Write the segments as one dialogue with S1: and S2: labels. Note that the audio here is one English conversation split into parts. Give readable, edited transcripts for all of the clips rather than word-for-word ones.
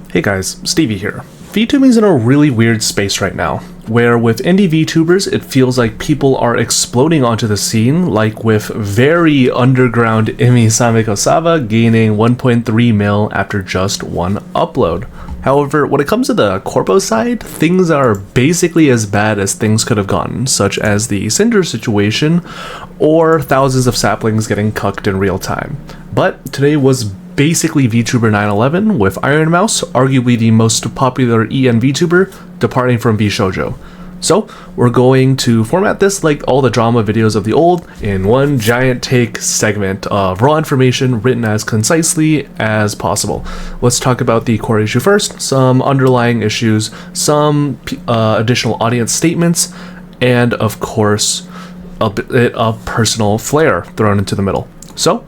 S1: Hey guys, Stevie here. VTubing's in a really weird space right now, where with indie VTubers it feels like people are exploding onto the scene, like with very underground Imi Samekosawa gaining 1.3 mil after just one upload. However, when it comes to the corpo side, things are basically as bad as things could have gotten, such as the Cinder situation, or thousands of saplings getting cucked in real time. But today was basically VTuber 9/11, with Ironmouse, arguably the most popular EN VTuber, departing from VShojo. So, we're going to format this like all the drama videos of the old, in one giant take segment of raw information written as concisely as possible. Let's talk about the core issue first, some underlying issues, some additional audience statements, and of course, a bit of personal flair thrown into the middle. So,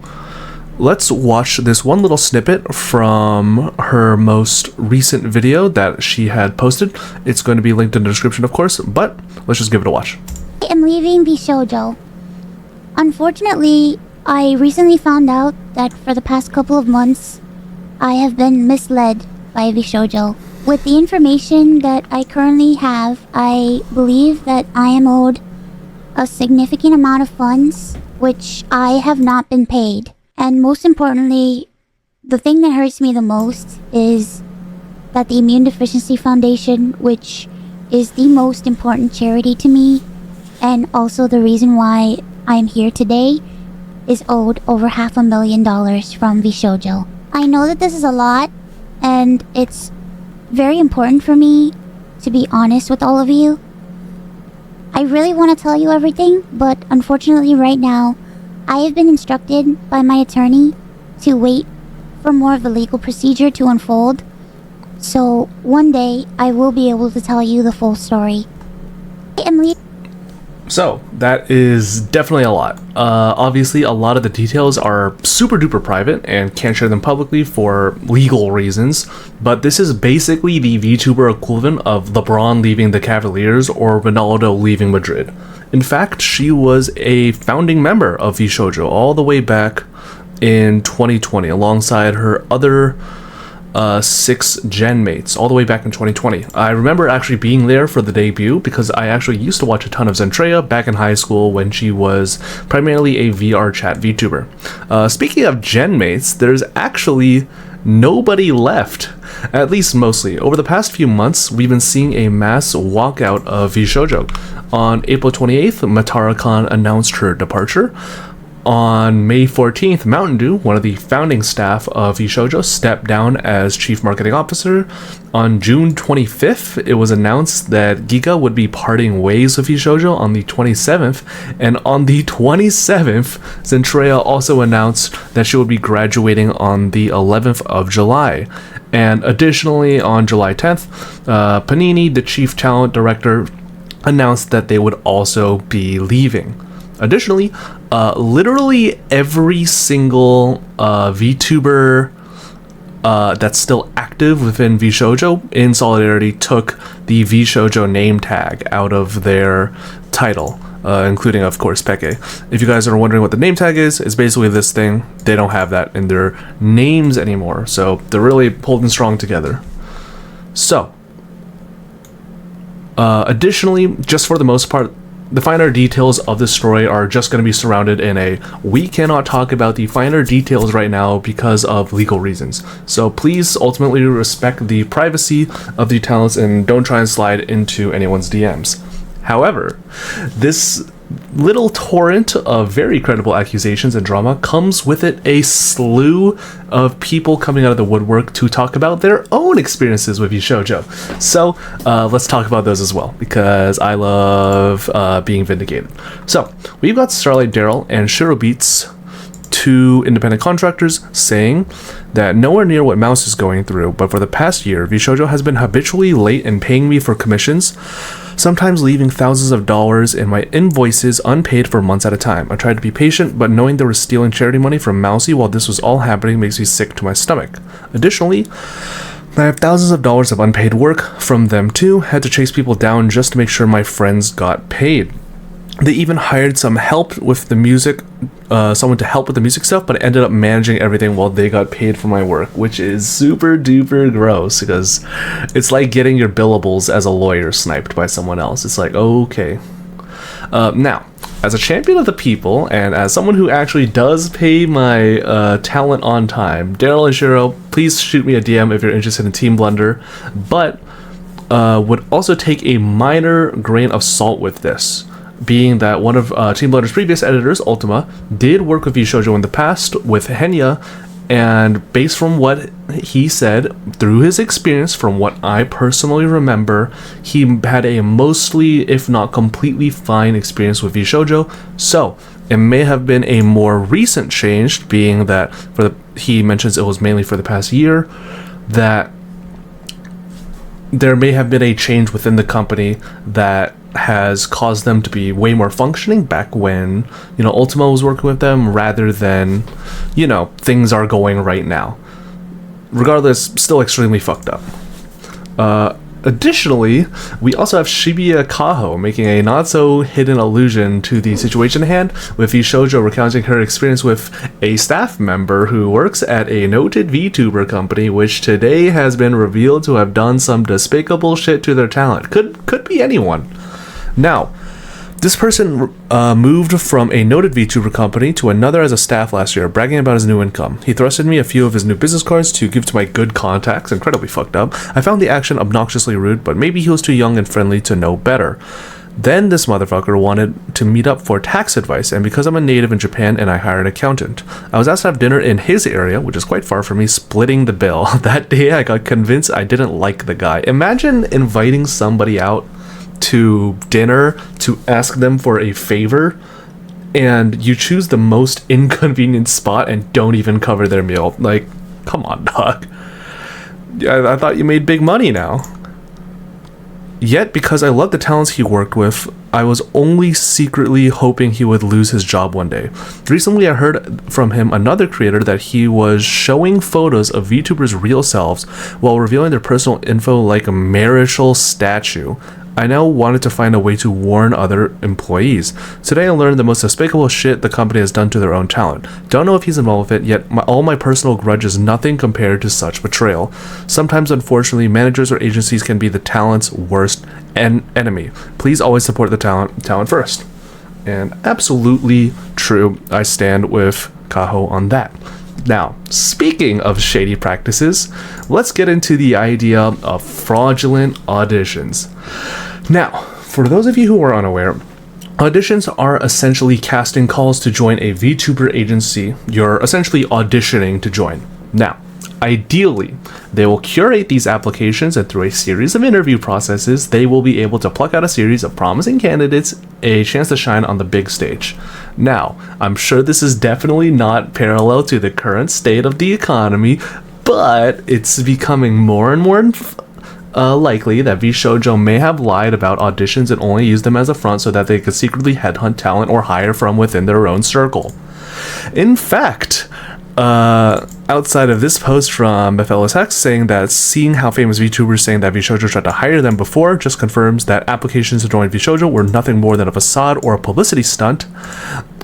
S1: let's watch this one little snippet from her most recent video that she had posted. It's going to be linked in the description, of course, but let's just give it a watch.
S2: I am leaving VShojo. Unfortunately, I recently found out that for the past couple of months, I have been misled by VShojo. With the information that I currently have, I believe that I am owed a significant amount of funds, which I have not been paid. And most importantly, the thing that hurts me the most is that the Immune Deficiency Foundation, which is the most important charity to me, and also the reason why I'm here today, is owed over $500,000 from VShojo. I know that this is a lot, and it's very important for me to be honest with all of you. I really want to tell you everything, but unfortunately right now, I have been instructed by my attorney to wait for more of the legal procedure to unfold. So one day I will be able to tell you the full story.
S1: So, that is definitely a lot. Obviously, a lot of the details are super duper private and can't share them publicly for legal reasons, but this is basically the VTuber equivalent of LeBron leaving the Cavaliers or Ronaldo leaving Madrid. In fact, she was a founding member of VShojo all the way back in 2020, alongside her other 6 gen mates, all the way back in 2020. I remember actually being there for the debut because I actually used to watch a ton of Zentreya back in high school when she was primarily a VR chat VTuber. Speaking of gen mates, there's actually nobody left, at least mostly. Over the past few months, we've been seeing a mass walkout of VShojo. On April 28th, Matara-kan announced her departure. On May 14th, Mountain Dew, one of the founding staff of VShojo, stepped down as Chief Marketing Officer. On June 25th, it was announced that Giga would be parting ways with VShojo on the 27th, and on the 27th, Zentreya also announced that she would be graduating on the 11th of July. And additionally, on July 10th, Panini, the Chief Talent Director, announced that they would also be leaving. Additionally, literally every single VTuber that's still active within VShojo in solidarity took the VShojo name tag out of their title, including, of course, Peke. If you guys are wondering what the name tag is, it's basically this thing. They don't have that in their names anymore, so they're really holding strong together. So, additionally, just for the most part, the finer details of this story are just going to be surrounded in a we cannot talk about the finer details right now because of legal reasons. So please ultimately respect the privacy of the talents and don't try and slide into anyone's DMs. However, this little torrent of very credible accusations and drama comes with it a slew of people coming out of the woodwork to talk about their own experiences with VShojo. So let's talk about those as well, because I love being vindicated. So we've got Starlight Daryl and Shirobeats, 2 independent contractors, saying that nowhere near what Mouse is going through, but for the past year, VShojo has been habitually late in paying me for commissions, sometimes leaving thousands of dollars in my invoices unpaid for months at a time. I tried to be patient, but knowing they were stealing charity money from Mousy while this was all happening makes me sick to my stomach. Additionally, I have thousands of dollars of unpaid work from them too, had to chase people down just to make sure my friends got paid. They even hired some help with the music, someone to help with the music stuff, but I ended up managing everything while they got paid for my work, which is super duper gross because it's like getting your billables as a lawyer sniped by someone else. It's like, okay. Now, as a champion of the people, and as someone who actually does pay my talent on time, Daryl and Shiro, please shoot me a DM if you're interested in Team Blunder, but would also take a minor grain of salt with this, being that one of Team Blunder's previous editors, Ultima, did work with VShojo in the past with Henya, and based from what he said, through his experience, from what I personally remember, he had a mostly, if not completely fine experience with VShojo, so it may have been a more recent change, being that he mentions it was mainly for the past year, that there may have been a change within the company that has caused them to be way more functioning back when, Ultima was working with them rather than, things are going right now. Regardless, still extremely fucked up. Additionally, we also have Shibuya Kaho making a not-so-hidden allusion to the situation at hand, with VShojo recounting her experience with a staff member who works at a noted VTuber company, which today has been revealed to have done some despicable shit to their talent. Could be anyone. Now, this person moved from a noted VTuber company to another as a staff last year, bragging about his new income. He thrusted me a few of his new business cards to give to my good contacts, incredibly fucked up. I found the action obnoxiously rude, but maybe he was too young and friendly to know better. Then this motherfucker wanted to meet up for tax advice, and because I'm a native in Japan and I hired an accountant, I was asked to have dinner in his area, which is quite far from me, splitting the bill. That day I got convinced I didn't like the guy. Imagine inviting somebody out to dinner to ask them for a favor, and you choose the most inconvenient spot and don't even cover their meal. Like, come on, dog. I thought you made big money now. Yet, because I love the talents he worked with, I was only secretly hoping he would lose his job one day. Recently, I heard from him, another creator, that he was showing photos of VTubers' real selves while revealing their personal info like a marital statue. I now wanted to find a way to warn other employees. Today I learned the most despicable shit the company has done to their own talent. Don't know if he's involved with it, yet all my personal grudge is nothing compared to such betrayal. Sometimes, unfortunately, managers or agencies can be the talent's worst enemy. Please always support the talent first. And absolutely true. I stand with Kaho on that. Now, speaking of shady practices, let's get into the idea of fraudulent auditions. Now, for those of you who are unaware, auditions are essentially casting calls to join a VTuber agency. You're essentially auditioning to join. Now, ideally, they will curate these applications, and through a series of interview processes, they will be able to pluck out a series of promising candidates a chance to shine on the big stage. Now, I'm sure this is definitely not parallel to the current state of the economy, but it's becoming more and more likely that VShojo may have lied about auditions and only used them as a front so that they could secretly headhunt talent or hire from within their own circle. In fact, outside of this post from Bethel Hex saying that seeing how famous VTubers saying that VShojo tried to hire them before just confirms that applications to join VShojo were nothing more than a facade or a publicity stunt.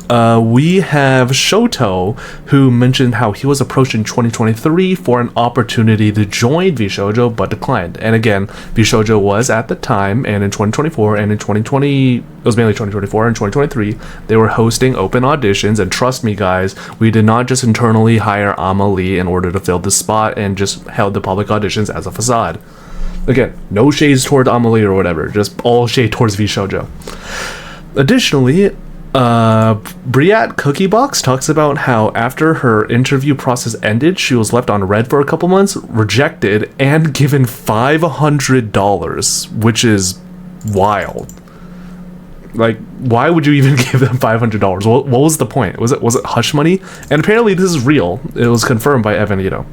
S1: We have Shoto, who mentioned how he was approached in 2023 for an opportunity to join VShojo but declined. And again, VShojo was at the time, and in 2024 and in 2020, it was mainly 2024 and 2023, they were hosting open auditions. And trust me, guys, we did not just internally hire Amelie in order to fill this spot and just held the public auditions as a facade. Again, no shades toward Amelie or whatever, just all shade towards VShojo. Additionally, Briat Cookiebox talks about how after her interview process ended, she was left on red for a couple months, rejected, and given $500, which is wild. Like, why would you even give them $500? What was the point? Was it hush money? And apparently this is real. It was confirmed by Evan Ito.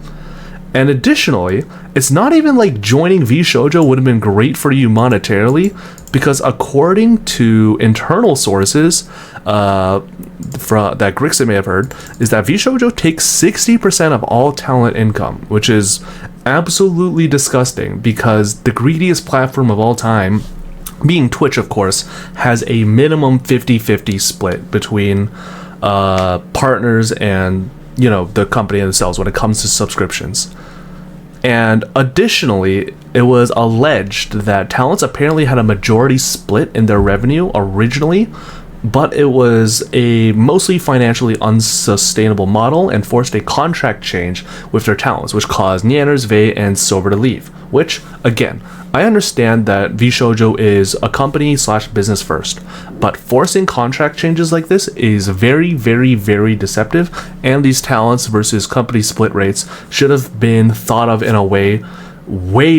S1: And additionally, it's not even like joining VShojo would have been great for you monetarily, because according to internal sources that Grixon may have heard, is that VShojo takes 60% of all talent income, which is absolutely disgusting, because the greediest platform of all time being Twitch, of course, has a minimum 50-50 split between partners and, you know, the company themselves when it comes to subscriptions. And additionally, it was alleged that talents apparently had a majority split in their revenue originally, but it was a mostly financially unsustainable model and forced a contract change with their talents, which caused Nyanners, Vey, and Sober to leave. Which, again, I understand that VShojo is a company / business first, but forcing contract changes like this is very, very, very deceptive, and these talents versus company split rates should have been thought of in a way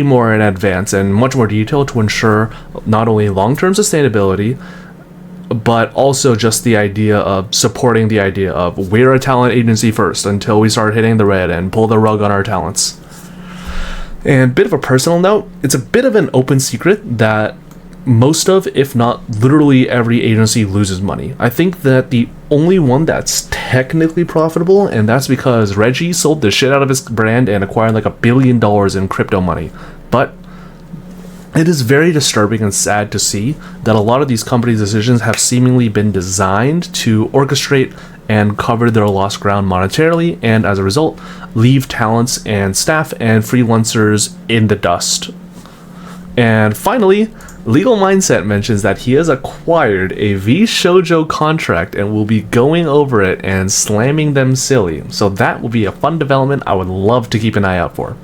S1: more in advance and much more detailed to ensure not only long-term sustainability, but also just the idea of supporting the idea of we're a talent agency first until we start hitting the red and pull the rug on our talents. And bit of a personal note, it's a bit of an open secret that most of, if not literally every agency loses money. I think that the only one that's technically profitable, and that's because Reggie sold the shit out of his brand and acquired like $1 billion in crypto money. But it is very disturbing and sad to see that a lot of these companies' decisions have seemingly been designed to orchestrate and cover their lost ground monetarily, and as a result, leave talents and staff and freelancers in the dust. And finally, Legal Mindset mentions that he has acquired a VShojo contract and will be going over it and slamming them silly. So that will be a fun development I would love to keep an eye out for.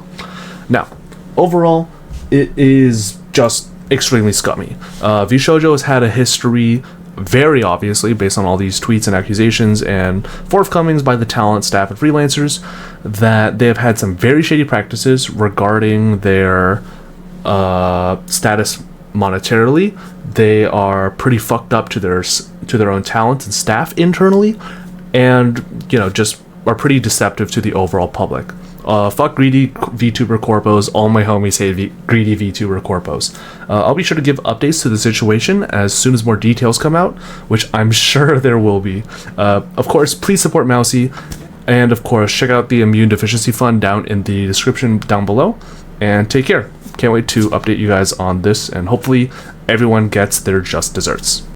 S1: Now, overall, it is just extremely scummy. VShojo has had a history, very obviously, based on all these tweets and accusations and forthcomings by the talent, staff, and freelancers, that they have had some very shady practices regarding their status monetarily. They are pretty fucked up to their own talent and staff internally, and, you know, just are pretty deceptive to the overall public. Fuck greedy VTuber corpos. All my homies hate greedy VTuber corpos. I'll be sure to give updates to the situation as soon as more details come out, which I'm sure there will be. Of course, please support Mousy, and of course, check out the Immune Deficiency Fund down in the description down below, and take care. Can't wait to update you guys on this, and hopefully everyone gets their just desserts.